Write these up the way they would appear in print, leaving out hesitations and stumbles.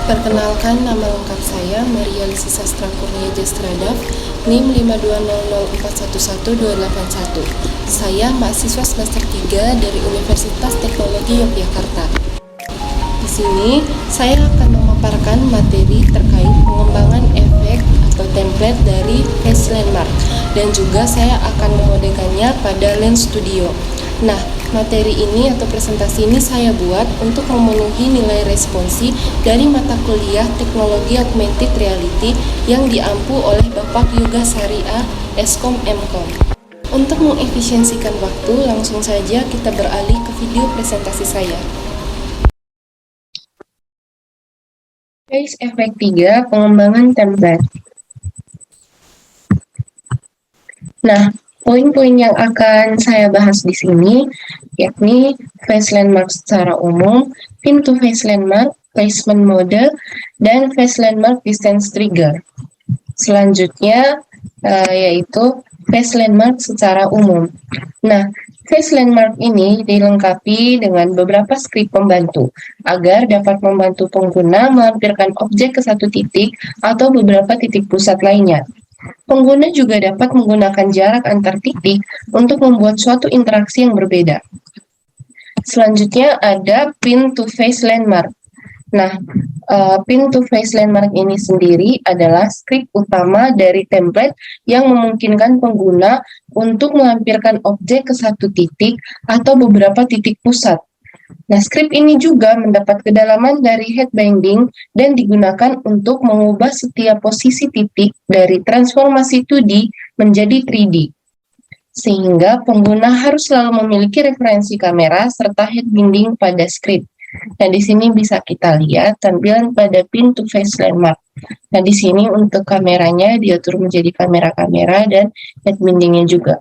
Perkenalkan, nama lengkap saya Maria Lisi Sastra Kurnia Jastrada, NIM 52004112881. Saya mahasiswa semester 3 dari Universitas Teknologi Yogyakarta. Di sini, saya akan memaparkan materi terkait pengembangan efek atau template dari Face Landmark, dan juga saya akan memodekannya pada Lens Studio. Nah, materi ini atau presentasi ini saya buat untuk memenuhi nilai responsi dari mata kuliah Teknologi Augmented Reality yang diampu oleh Bapak Yoga Saria, Eskom Mkom. Untuk mengefisiensikan waktu, langsung saja kita beralih ke video presentasi saya. Face Effect 3, pengembangan template. Nah, poin-poin yang akan saya bahas di sini yakni face landmark secara umum, pin to face landmark, placement mode, dan face landmark distance trigger. Selanjutnya yaitu face landmark secara umum. Nah, face landmark ini dilengkapi dengan beberapa skrip pembantu agar dapat membantu pengguna melampirkan objek ke satu titik atau beberapa titik pusat lainnya. Pengguna juga dapat menggunakan jarak antar titik untuk membuat suatu interaksi yang berbeda. Selanjutnya ada pin to face landmark. Nah, pin to face landmark ini sendiri adalah skrip utama dari template yang memungkinkan pengguna untuk melampirkan objek ke satu titik atau beberapa titik pusat. Nah, skrip ini juga mendapat kedalaman dari head binding dan digunakan untuk mengubah setiap posisi titik dari transformasi 2D menjadi 3D. Sehingga pengguna harus selalu memiliki referensi kamera serta head binding pada skrip. Nah, di sini bisa kita lihat tampilan pada pin to face landmark. Nah, di sini untuk kameranya diatur menjadi kamera-kamera dan head bindingnya juga.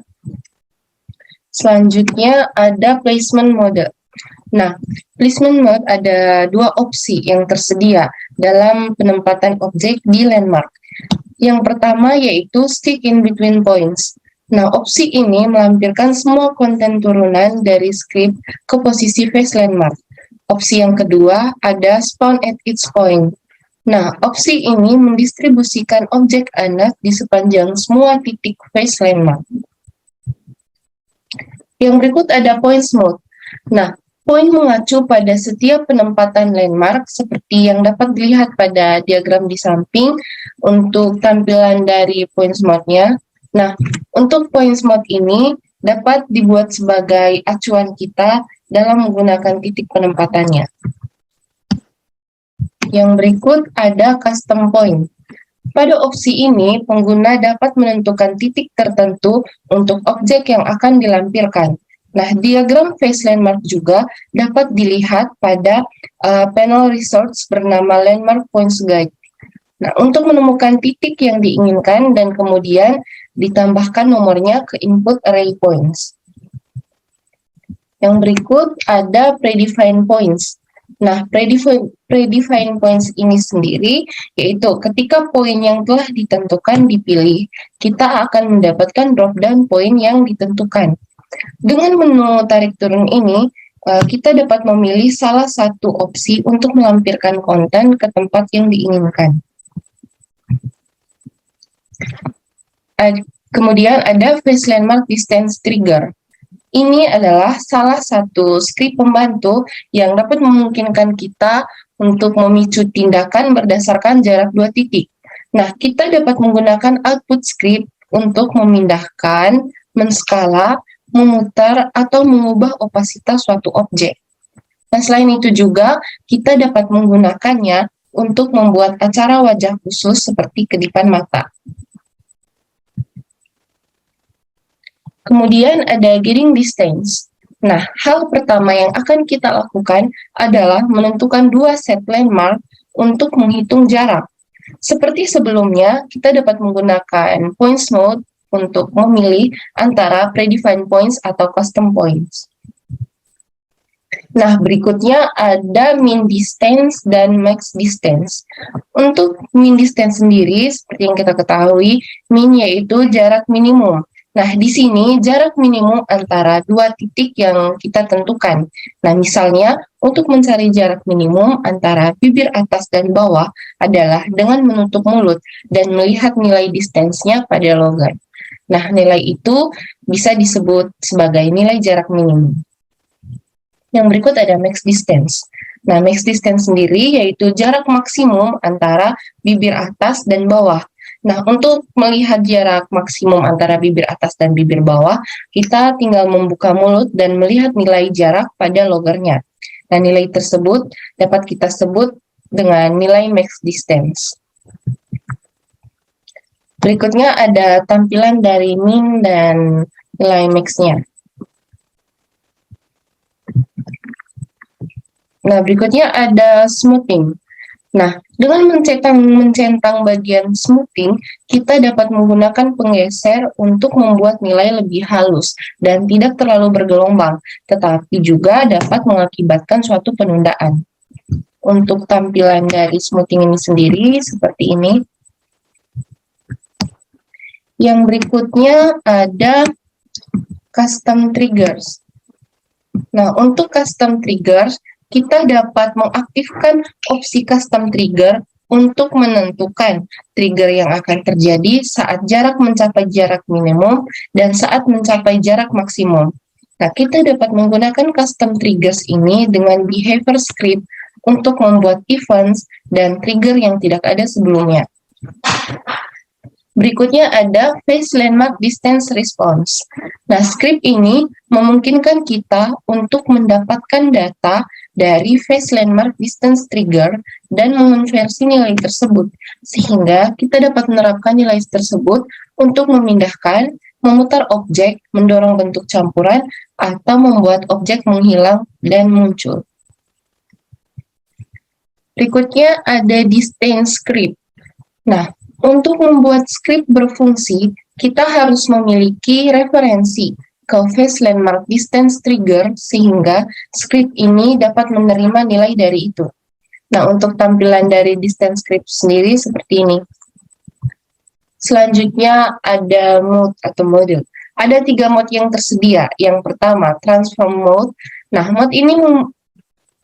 Selanjutnya ada placement mode. Nah, placement mode ada dua opsi yang tersedia dalam penempatan objek di landmark. Yang pertama yaitu stick in between points. Nah, opsi ini melampirkan semua konten turunan dari script ke posisi face landmark. Opsi yang kedua ada spawn at each point. Nah, opsi ini mendistribusikan objek anak di sepanjang semua titik face landmark. Yang berikut ada points mode. Nah, poin mengacu pada setiap penempatan landmark seperti yang dapat dilihat pada diagram di samping untuk tampilan dari points mode-nya. Nah, untuk points mode ini dapat dibuat sebagai acuan kita dalam menggunakan titik penempatannya. Yang berikut ada custom point. Pada opsi ini, pengguna dapat menentukan titik tertentu untuk objek yang akan dilampirkan. Nah, diagram face landmark juga dapat dilihat pada panel resource bernama Landmark Points Guide. Nah, untuk menemukan titik yang diinginkan dan kemudian ditambahkan nomornya ke input array points. Yang berikut ada predefined points. Nah, predefined points ini sendiri yaitu ketika poin yang telah ditentukan dipilih, kita akan mendapatkan drop down poin yang ditentukan. Dengan menu tarik turun ini, kita dapat memilih salah satu opsi untuk melampirkan konten ke tempat yang diinginkan. Kemudian ada face landmark distance trigger. Ini adalah salah satu skrip pembantu yang dapat memungkinkan kita untuk memicu tindakan berdasarkan jarak dua titik. Nah, kita dapat menggunakan output script untuk memindahkan, menskala, memutar, atau mengubah opasitas suatu objek. Nah, selain itu juga, kita dapat menggunakannya untuk membuat acara wajah khusus seperti kedipan mata. Kemudian ada getting distance. Nah, hal pertama yang akan kita lakukan adalah menentukan dua set landmark untuk menghitung jarak. Seperti sebelumnya, kita dapat menggunakan points mode untuk memilih antara predefined points atau custom points. Nah, berikutnya ada min distance dan max distance. Untuk min distance sendiri, seperti yang kita ketahui, min yaitu jarak minimum. Nah, di sini jarak minimum antara dua titik yang kita tentukan. Nah, misalnya untuk mencari jarak minimum antara bibir atas dan bawah adalah dengan menutup mulut dan melihat nilai distance-nya pada logat. Nah, nilai itu bisa disebut sebagai nilai jarak minimum. Yang berikut ada max distance. Nah, max distance sendiri yaitu jarak maksimum antara bibir atas dan bawah. Nah, untuk melihat jarak maksimum antara bibir atas dan bibir bawah, kita tinggal membuka mulut dan melihat nilai jarak pada logarnya. Nah, nilai tersebut dapat kita sebut dengan nilai max distance. Berikutnya ada tampilan dari min dan nilai max-nya. Nah, berikutnya ada smoothing. Nah, dengan mencentang bagian smoothing, kita dapat menggunakan penggeser untuk membuat nilai lebih halus dan tidak terlalu bergelombang, tetapi juga dapat mengakibatkan suatu penundaan. Untuk tampilan dari smoothing ini sendiri seperti ini. Yang berikutnya ada custom triggers. Nah, untuk custom triggers, kita dapat mengaktifkan opsi custom trigger untuk menentukan trigger yang akan terjadi saat jarak mencapai jarak minimum dan saat mencapai jarak maksimum. Nah, kita dapat menggunakan custom triggers ini dengan behavior script untuk membuat events dan trigger yang tidak ada sebelumnya. Berikutnya ada Phase Landmark Distance Response. Nah, script ini memungkinkan kita untuk mendapatkan data dari Phase Landmark Distance Trigger dan mengonversi nilai tersebut, sehingga kita dapat menerapkan nilai tersebut untuk memindahkan, memutar objek, mendorong bentuk campuran, atau membuat objek menghilang dan muncul. Berikutnya ada Distance Script. Nah, untuk membuat script berfungsi, kita harus memiliki referensi ke Phase Landmark Distance Trigger sehingga script ini dapat menerima nilai dari itu. Nah, untuk tampilan dari distance script sendiri seperti ini. Selanjutnya ada mode atau mode. Ada 3 mode yang tersedia. Yang pertama, transform mode. Nah, mode ini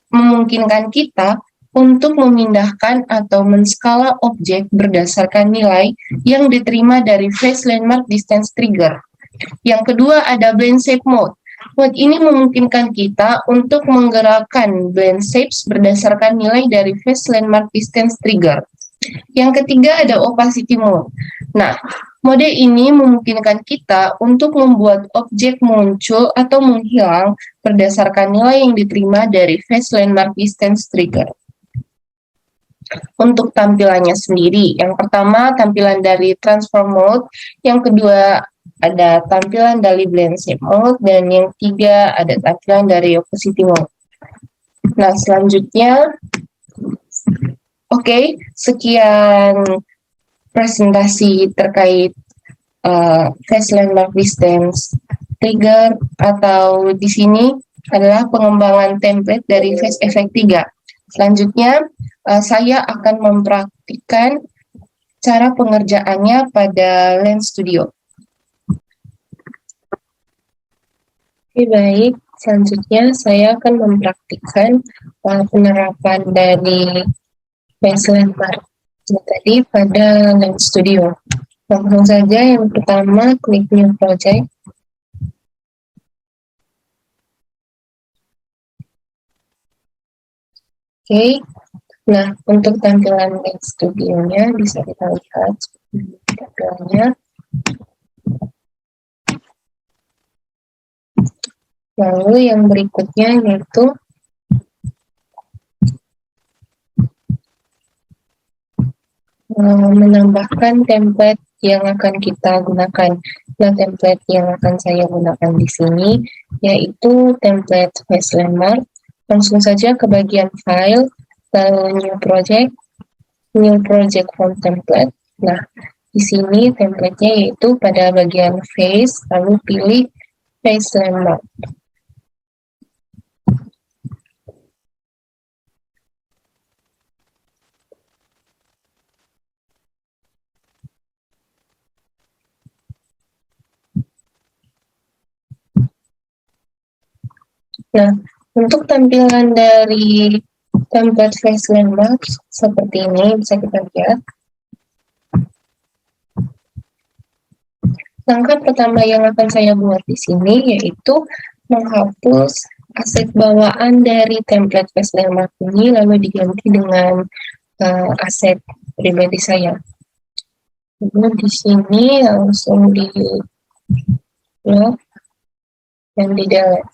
memungkinkan kita untuk memindahkan atau menskala objek berdasarkan nilai yang diterima dari Phase Landmark Distance Trigger. Yang kedua ada Blend Shape Mode. Mode ini memungkinkan kita untuk menggerakkan blend shapes berdasarkan nilai dari Phase Landmark Distance Trigger. Yang ketiga ada Opacity Mode. Nah, mode ini memungkinkan kita untuk membuat objek muncul atau menghilang berdasarkan nilai yang diterima dari Phase Landmark Distance Trigger. Untuk tampilannya sendiri, yang pertama tampilan dari transform mode, yang kedua ada tampilan dari blend shape mode, dan yang ketiga ada tampilan dari opacity mode. Nah, selanjutnya, oke, sekian presentasi terkait Phase Landmark Distance Trigger, atau di sini adalah pengembangan template dari Phase Effect 3. Selanjutnya, saya akan mempraktikkan cara pengerjaannya pada Lens Studio. Oke, baik. Selanjutnya, saya akan mempraktikkan penerapan dari Phase Landmark tadi pada Lens Studio. Langsung saja, yang pertama, klik New Project. Oke, nah untuk tampilan Lens Studio-nya bisa kita lihat tampilannya. Lalu yang berikutnya yaitu menambahkan template yang akan kita gunakan. Nah, template yang akan saya gunakan di sini yaitu template Phase Landmark. Langsung saja ke bagian file, lalu new project from template. Nah, di sini template-nya yaitu pada bagian Phase, lalu pilih Phase Landmark. Nah, untuk tampilan dari template face landmark seperti ini bisa kita lihat. Langkah pertama yang akan saya buat di sini yaitu menghapus aset bawaan dari template face landmark ini lalu diganti dengan aset pribadi saya. Lalu di sini langsung di lock dan di delete.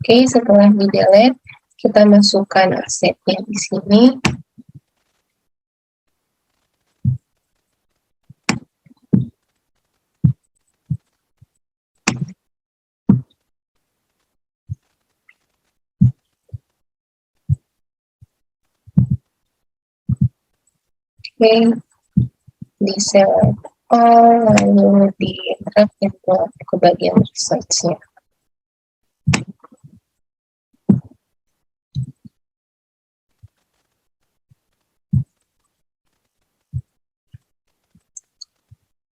Oke, setelah di delete kita masukkan asetnya di sini. Oke, di select all, lalu di drag and drop ke bagian research-nya.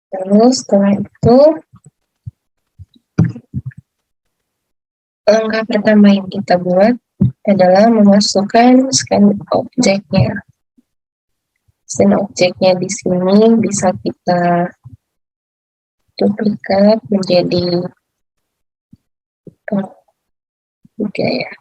Lalu setelah itu, langkah pertama yang kita buat adalah memasukkan scan objeknya. Scan objeknya di sini bisa kita duplikat menjadi 3 ya.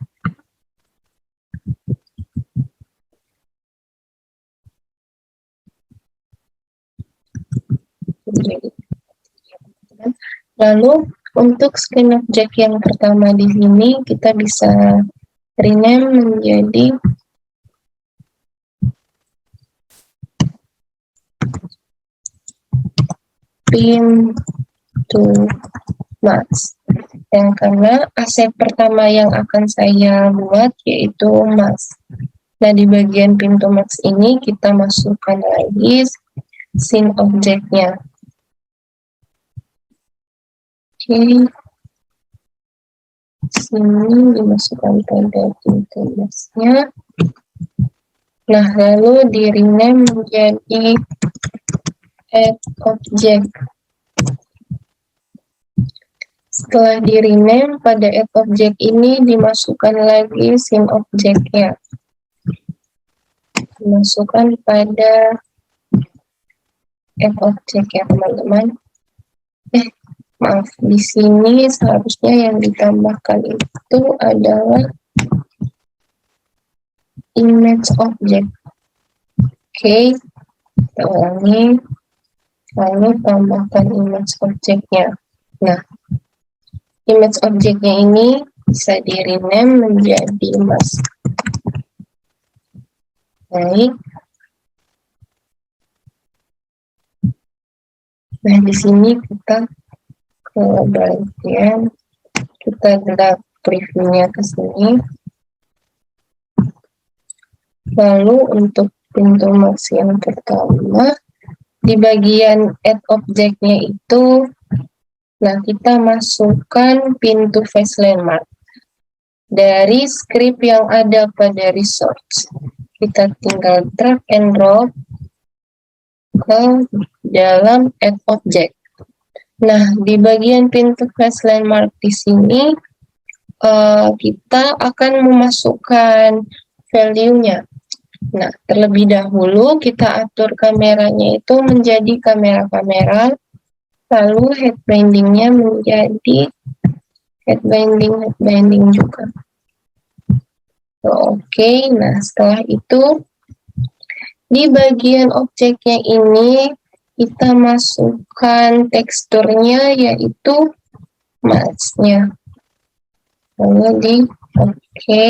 Lalu untuk scan objek yang pertama di sini kita bisa rename menjadi pin to mask. Yang karena aset pertama yang akan saya buat yaitu mask. Nah, di bagian pintu mask ini kita masukkan lagi scene objeknya. Oke, sini dimasukkan pada pintu masknya. Nah, lalu di rename menjadi add object. Setelah di rename, pada add object ini dimasukkan lagi scene objeknya. Dimasukkan pada add object ya teman-teman. Maaf, di sini seharusnya yang ditambahkan itu adalah image object. Oke, kita ulangi. Lalu tambahkan image objeknya. Nah, image objeknya ini bisa di rename menjadi mask. Baik. Nah, di sini kita ke bagian, kita drag previewnya ke sini. Lalu untuk pintu mask yang pertama, di bagian add objeknya itu, nah kita masukkan pintu face landmark dari script yang ada pada resource. Kita tinggal drag and drop ke dalam add object. Nah, di bagian pintu face landmark di sini kita akan memasukkan value-nya. Nah, terlebih dahulu kita atur kameranya itu menjadi kamera-kamera, lalu head binding-nya menjadi head binding juga. Oke, nah setelah itu di bagian objeknya ini kita masukkan teksturnya yaitu mask-nya. Lalu di oke.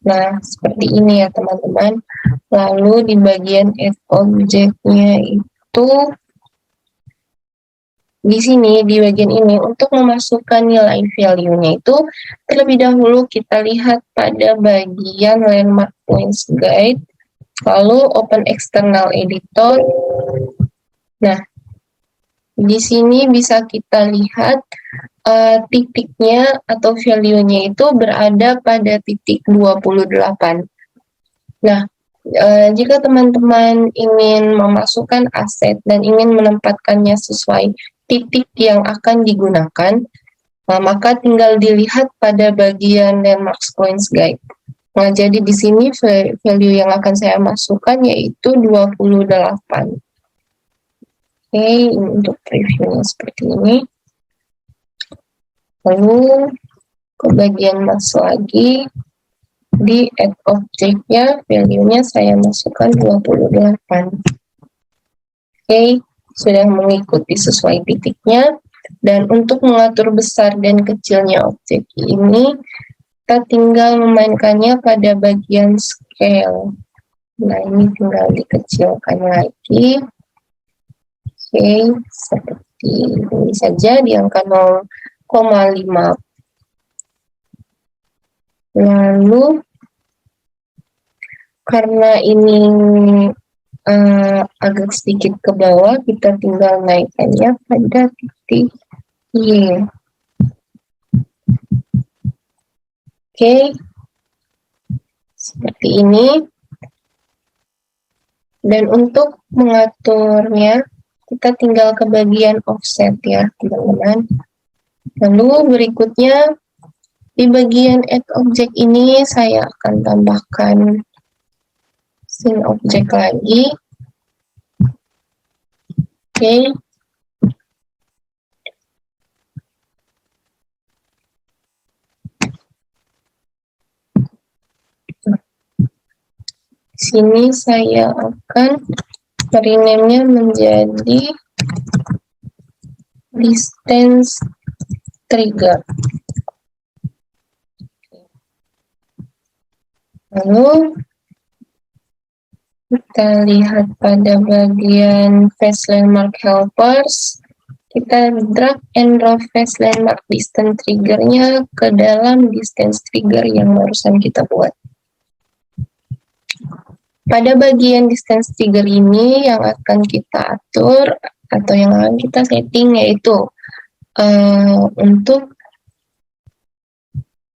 Nah, seperti ini ya teman-teman. Lalu di bagian add objeknya itu di sini di bagian ini untuk memasukkan nilai value-nya itu terlebih dahulu kita lihat pada bagian landmark points guide, lalu open external editor. Nah, di sini bisa kita lihat titiknya atau value-nya itu berada pada titik 28. Nah, jika teman-teman ingin memasukkan aset dan ingin menempatkannya sesuai titik yang akan digunakan, Nah, maka tinggal dilihat pada bagian landmark points guide. Nah, jadi di sini value yang akan saya masukkan yaitu 28. Oke, ini untuk previewnya seperti ini. Lalu ke bagian mas lagi, di add object-nya, value-nya saya masukkan 28. Oke, sudah mengikuti sesuai titiknya. Dan untuk mengatur besar dan kecilnya objek ini, kita tinggal memainkannya pada bagian scale. Nah, ini tinggal dikecilkan lagi. Oke, seperti ini saja di angka 0,5. Lalu, karena ini agak sedikit ke bawah, kita tinggal naikkannya pada titik Y. Oke, seperti ini. Dan untuk mengaturnya, kita tinggal ke bagian offset ya, teman-teman. Lalu berikutnya, di bagian add object ini, saya akan tambahkan scene object lagi. Oke. Sini saya akan rename-nya menjadi distance trigger. Lalu kita lihat pada bagian face landmark helpers, kita drag and drop face landmark distance trigger-nya ke dalam distance trigger yang barusan kita buat. Pada bagian distance trigger ini yang akan kita atur atau yang akan kita setting yaitu untuk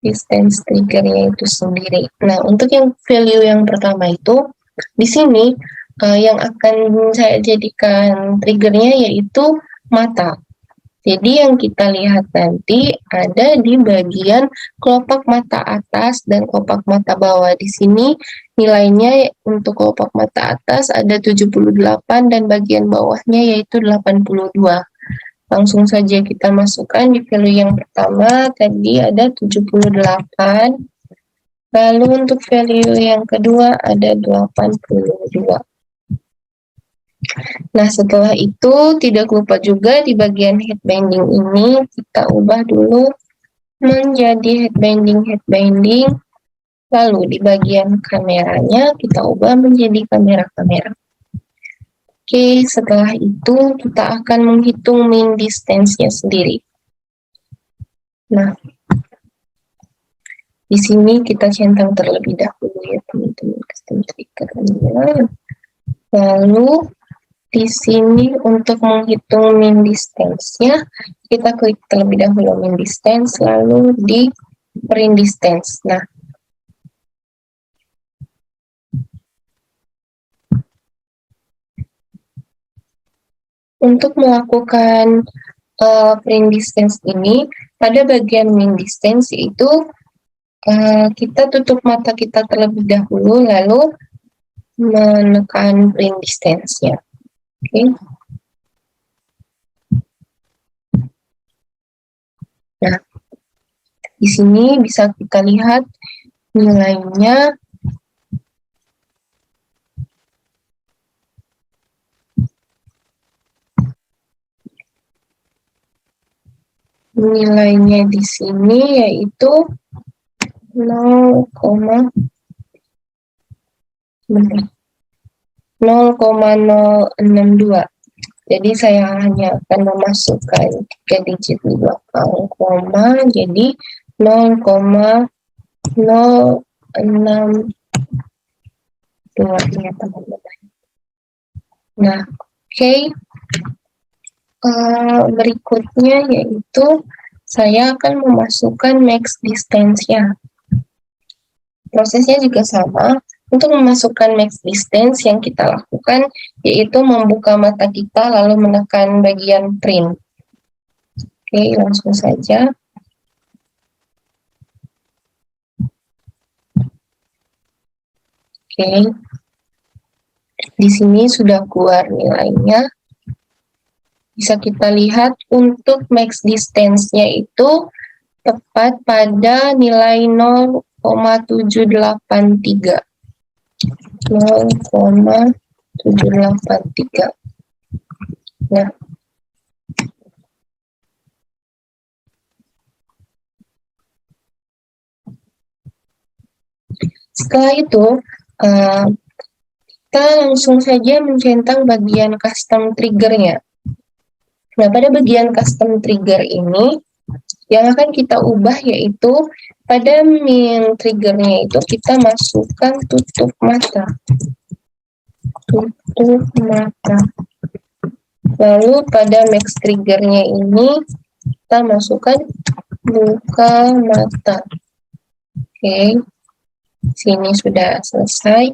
distance trigger-nya itu sendiri. Nah, untuk yang value yang pertama itu, di sini yang akan saya jadikan triggernya yaitu mata. Jadi yang kita lihat nanti ada di bagian kelopak mata atas dan kelopak mata bawah. Di sini nilainya untuk kelopak mata atas ada 78 dan bagian bawahnya yaitu 82. Langsung saja kita masukkan di value yang pertama, tadi ada 78. Lalu untuk value yang kedua ada 82. Nah, setelah itu tidak lupa juga di bagian head binding ini kita ubah dulu menjadi head binding. Lalu di bagian kameranya kita ubah menjadi kamera. Oke, setelah itu kita akan menghitung mean distance-nya sendiri. Nah, di sini kita centang terlebih dahulu ya teman-teman custom trigger-nya. Lalu di sini untuk menghitung mean distance-nya, kita klik terlebih dahulu mean distance, lalu di print distance. Nah, untuk melakukan print distance ini, pada bagian mean distance itu kita tutup mata kita terlebih dahulu, lalu menekan print distance-nya. Oke. Nah, di sini bisa kita lihat nilainya di sini yaitu 0,062. Jadi saya hanya akan memasukkan 3 digit di belakang koma, jadi 0,062 ya teman-teman. Nah, oke. Berikutnya yaitu saya akan memasukkan max distance-nya. Prosesnya juga sama. Untuk memasukkan max distance yang kita lakukan yaitu membuka mata kita lalu menekan bagian print. Oke, langsung saja. Oke. Di sini sudah keluar nilainya. Bisa kita lihat untuk max distance-nya itu tepat pada nilai 0,783. 0,783. Nah, setelah itu, kita langsung saja mencentang bagian custom trigger-nya. Nah, pada bagian custom trigger ini, yang akan kita ubah yaitu pada min triggernya itu kita masukkan tutup mata. Tutup mata. Lalu pada max triggernya ini kita masukkan buka mata. Oke, sini sudah selesai.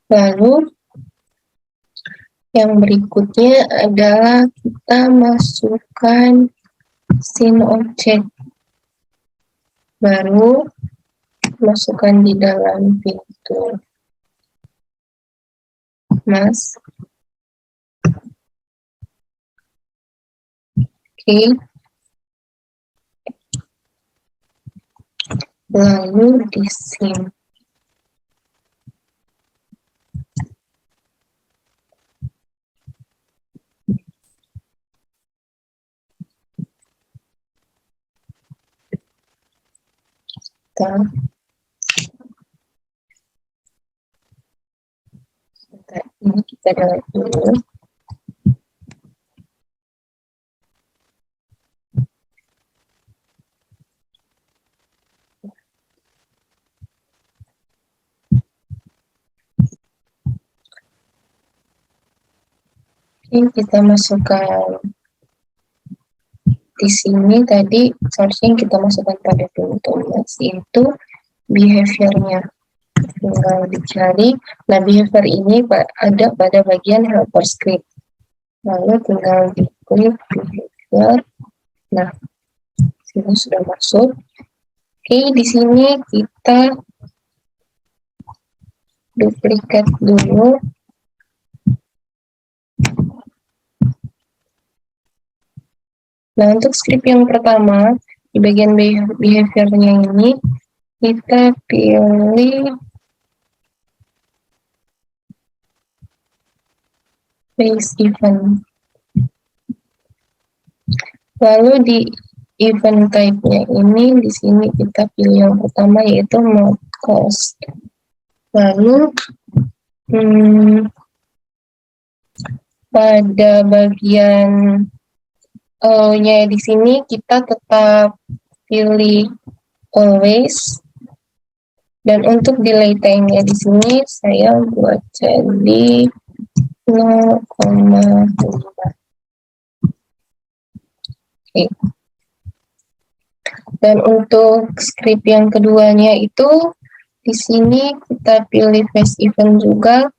Lalu yang berikutnya adalah kita masukkan scene object. Baru masukkan di dalam pintu mask. Oke. Lalu di scene. Ini kita lihat dulu. Oke, kita masukkan di sini tadi seharusnya kita masukkan pada pintu yaitu behavior-nya. Tinggal dicari. Nah, behavior ini ada pada bagian helper script. Lalu tinggal diklik behavior. Nah, sini sudah masuk. Oke, di sini kita duplikat dulu. Nah, untuk script yang pertama, di bagian behavior-nya ini, kita pilih face event. Lalu di event type-nya ini, di sini kita pilih yang pertama yaitu mode cost. Lalu, pada bagian nya di sini kita tetap pilih always, dan untuk delay time-nya di sini saya buat jadi 0,5. Oke. Dan untuk script yang keduanya itu di sini kita pilih face event juga.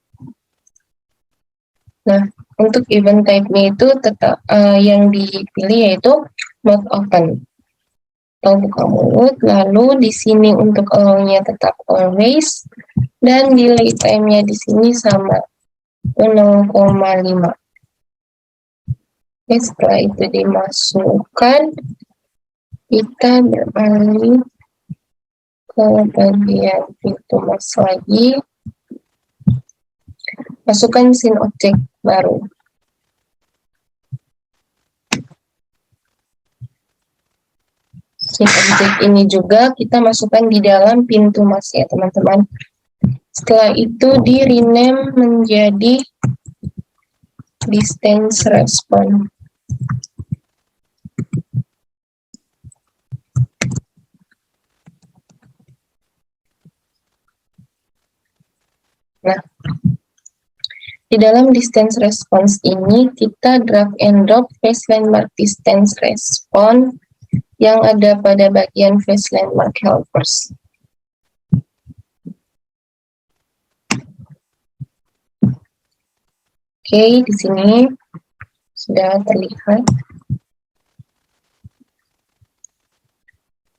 Nah, untuk event type-nya itu tetap yang dipilih yaitu mode open atau buka mulut. Lalu di sini untuk allow-nya tetap always, dan delay time-nya di sini sama 0,5. Oke, setelah itu dimasukkan, kita beralih ke bagian pintu mask lagi. Masukkan scene object baru. Scene object ini juga kita masukkan di dalam pintu mask ya teman-teman. Setelah itu di rename menjadi distance response. Nah, di dalam distance response ini kita drag and drop face landmark distance response yang ada pada bagian face landmark helpers. Oke, di sini sudah terlihat.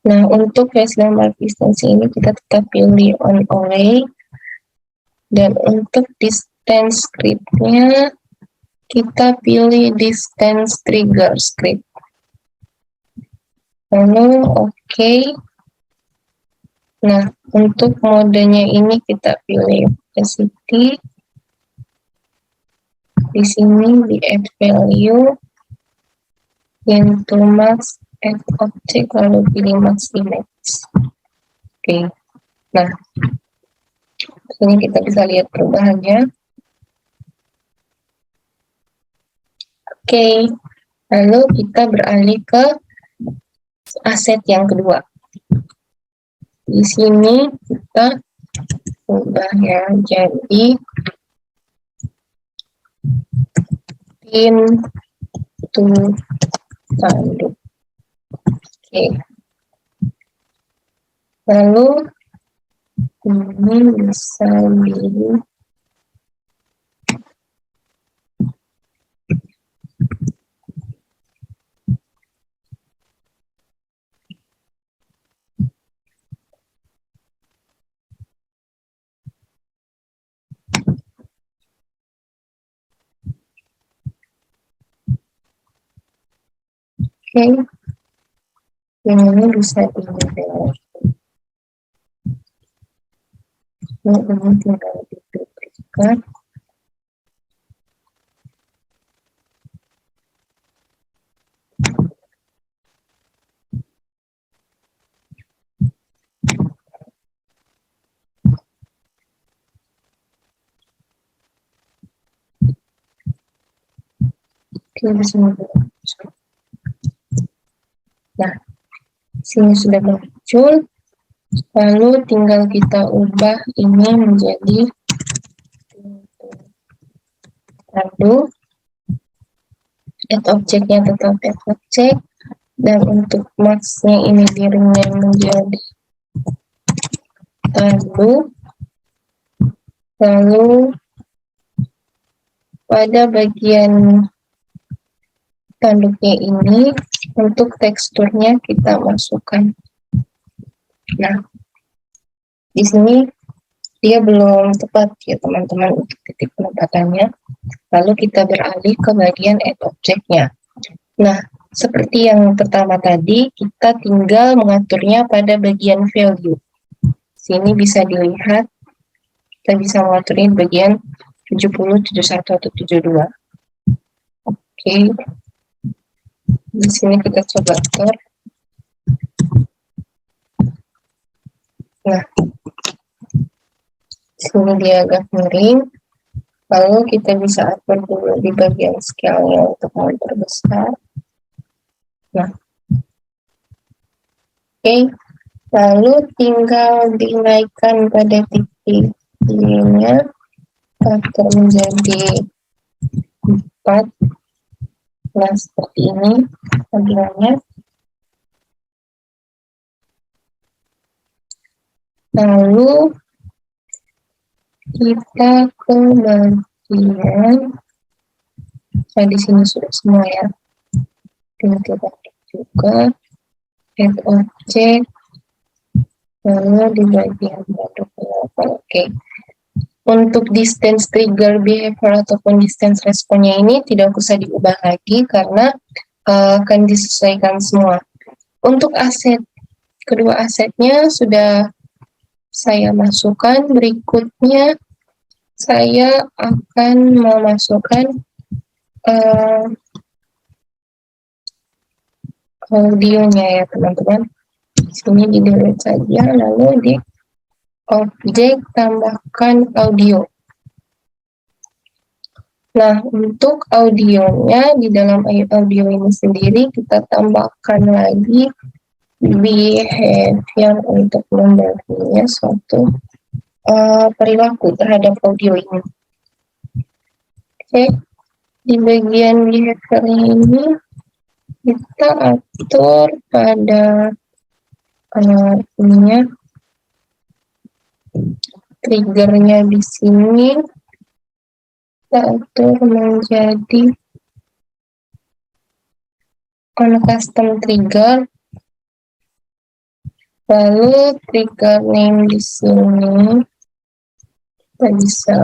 Nah, untuk face landmark distance ini kita tetap pilih on away. Dan untuk distance script-nya kita pilih distance trigger script. Lalu oke. Nah, untuk modenya ini kita pilih opacity. Di sini di add value into max add object lalu pilih max image. Oke. Nah, ini kita bisa lihat perubahannya. Oke. Lalu kita beralih ke aset yang kedua. Di sini kita ubah ya jadi pin to tanduk. Oke. Lalu ini bisa di oke. Ini bisa di-model. Ini tinggal diduplikat. Oke, bisa muncul. Nah, sini sudah muncul. Lalu tinggal kita ubah ini menjadi lalu add objeknya tetap add objek, dan untuk max-nya ini di-rename menjadi lalu pada bagian tanduknya ini untuk teksturnya kita masukkan. Nah, di sini dia belum tepat ya teman-teman untuk titik penempatannya. Lalu kita beralih ke bagian add objeknya. Nah, seperti yang pertama tadi, kita tinggal mengaturnya pada bagian value. Sini bisa dilihat, kita bisa mengaturnya di bagian 70, 71, atau 72. Oke. Di sini kita coba atur. Nah, sini dia agak miring. Lalu kita bisa atur dulu di bagian scale-nya untuk memperbesar. Nah, oke. Lalu tinggal dinaikkan pada titik Y-nya, atur menjadi 4. Nah, seperti ini tampilannya. Lalu kita ke bagian, nah di sini sudah semua ya. Tinggal kita klik juga add object, lalu di bagian bentuk level. Oke. Untuk distance trigger behavior ataupun distance responnya ini tidak usah diubah lagi karena akan disesuaikan semua. Untuk aset, kedua asetnya sudah saya masukkan. Berikutnya saya akan memasukkan audionya ya teman-teman. Di sini di delete saja, lalu di objek tambahkan audio. Nah, untuk audionya di dalam audio ini sendiri kita tambahkan lagi behavior untuk membaginya suatu perilaku terhadap audio ini. Oke, di bagian behavior ini kita atur pada ininya triggernya di sini kita atur menjadi on custom trigger, lalu trigger name di sini kita bisa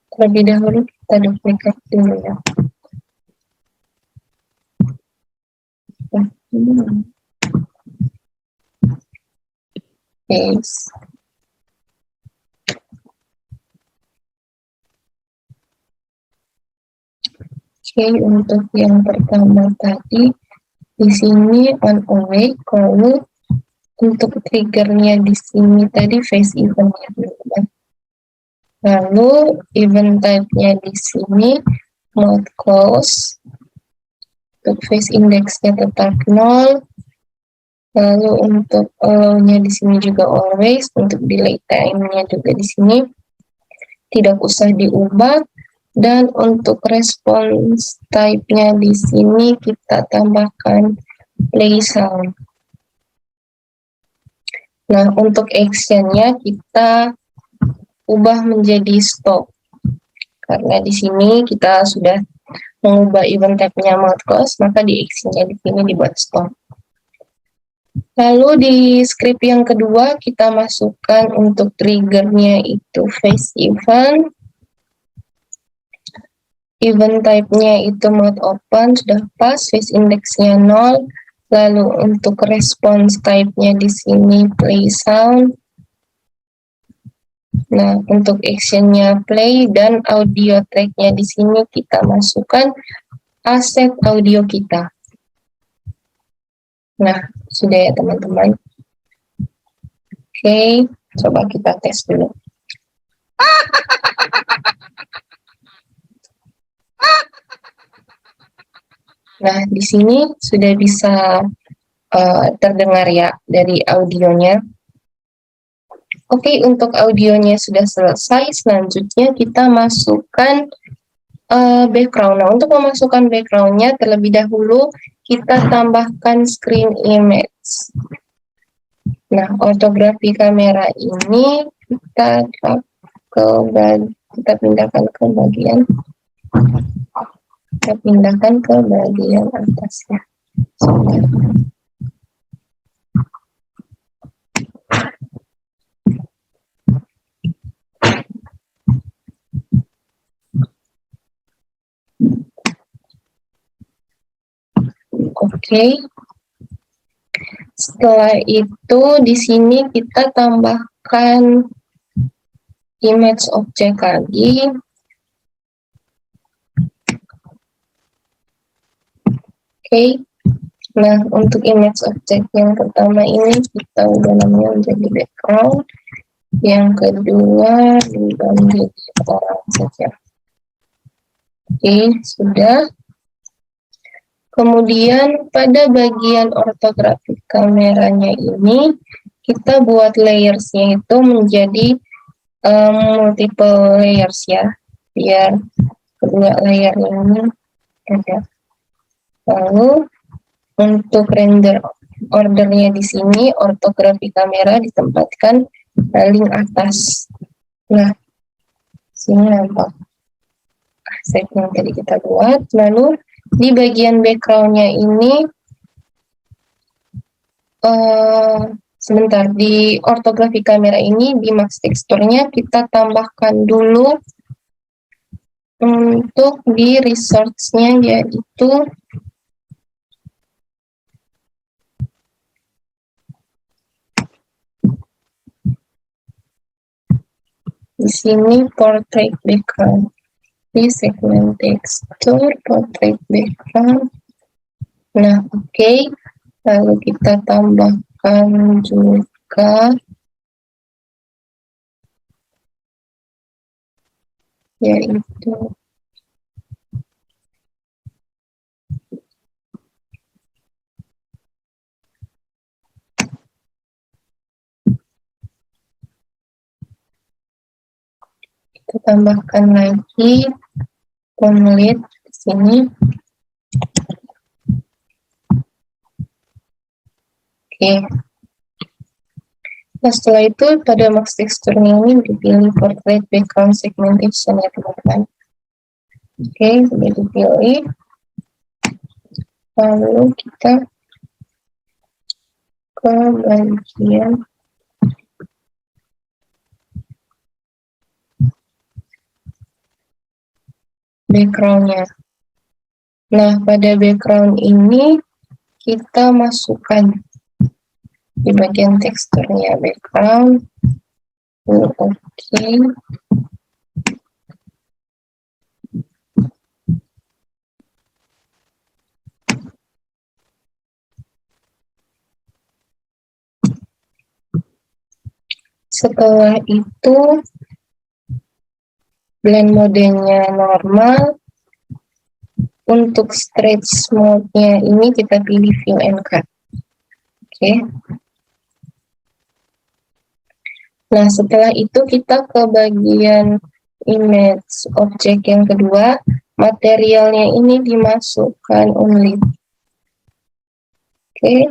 terlebih dahulu kita duplikat dulu ya. Paste. Oke, untuk yang pertama tadi di sini on awake, lalu untuk triggernya di sini tadi face eventnya dulu. Lalu event type-nya di sini mode close, untuk face indexnya tetap 0. Lalu untuk allow-nya di sini juga always, untuk delay time-nya juga di sini tidak usah diubah. Dan untuk response type-nya di sini kita tambahkan play sound. Nah, untuk action-nya kita ubah menjadi stop. Karena di sini kita sudah mengubah event type-nya mode close, maka di action-nya di sini dibuat stop. Lalu di script yang kedua kita masukkan untuk triggernya itu face event. Event type-nya itu mode open, sudah pas, face index-nya 0. Lalu untuk response type-nya di sini play sound. Nah, untuk action-nya play dan audio track-nya di sini kita masukkan aset audio kita. Nah, sudah ya teman-teman. Oke, coba kita tes dulu. Nah, di sini sudah bisa terdengar ya dari audionya. Oke, untuk audionya sudah selesai. Selanjutnya kita masukkan background. Nah, untuk memasukkan backgroundnya terlebih dahulu kita tambahkan screen image. Nah, ortografi kamera ini kita pindahkan ke bagian atas ya. Oke. Setelah itu di sini kita tambahkan image object lagi. Oke. Nah, untuk image object yang pertama ini kita udah namanya menjadi background. Yang kedua diubah menjadi orang saja. Oke, sudah. Kemudian pada bagian ortografi kameranya ini kita buat layersnya itu menjadi multiple layers ya, biar kedua layer ini ada. Lalu untuk render ordernya di sini ortografi kamera ditempatkan paling atas. Nah, sini nampak aset yang tadi kita buat. Lalu di bagian backgroundnya ini sebentar, di ortografi kamera ini di max teksturnya kita tambahkan dulu untuk di resource-nya, yaitu di sini portrait background. Di segmen tekstur portrait background. Nah, oke. Lalu kita tambahkan juga yaitu kita tambahkan lagi penulis di sini. Oke. Nah, setelah itu pada max texture-nya ini dipilih portrait background segmentation ya teman-teman. Oke, sudah dipilih. Lalu kita ke bagian background-nya. Nah, pada background ini kita masukkan di bagian teksturnya background. Oke. Setelah itu blend modenya normal. Untuk stretch mode-nya ini kita pilih fill and cut. Oke. Nah, setelah itu kita ke bagian image object yang kedua. Materialnya ini dimasukkan only. Oke.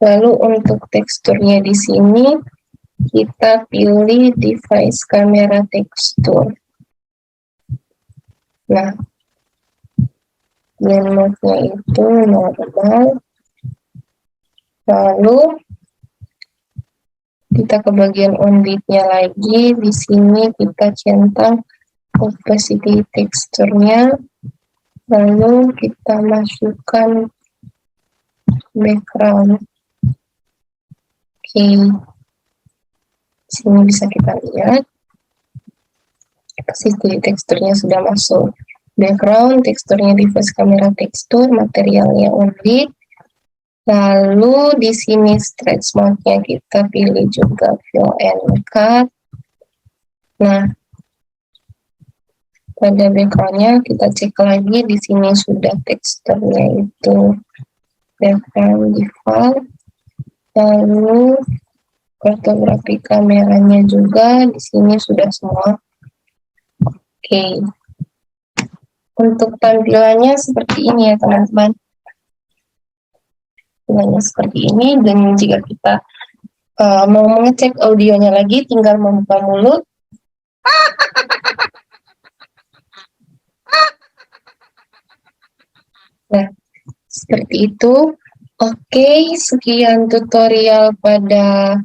Lalu untuk teksturnya di sini kita pilih device camera texture. Nah, blend mode-nya itu normal. Lalu kita ke bagian on-bit-nya lagi. Di sini kita centang opacity teksturnya. Lalu kita masukkan background. Oke. Sini bisa kita lihat. Opacity teksturnya sudah masuk. Background, teksturnya device kamera tekstur, materialnya on-bit. Lalu di sini stretch mode-nya kita pilih juga fill and cut. Nah, pada background-nya kita cek lagi di sini sudah teksturnya itu background default. Lalu kartografi kameranya juga di sini sudah semua. Oke. Untuk tampilannya seperti ini ya teman-teman. Tampilannya seperti ini, dan jika kita mau mengecek audionya lagi, tinggal membuka mulut. Nah, seperti itu. Oke, sekian tutorial pada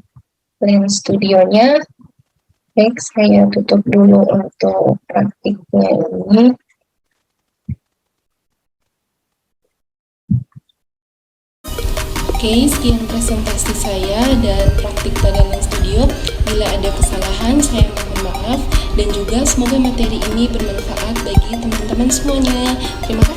Lens Studio-nya. Baik, saya tutup dulu untuk praktiknya ini. Oke, sekian presentasi saya dan praktik pada Lens Studio. Bila ada kesalahan, saya mohon maaf, dan juga semoga materi ini bermanfaat bagi teman-teman semuanya. Terima kasih.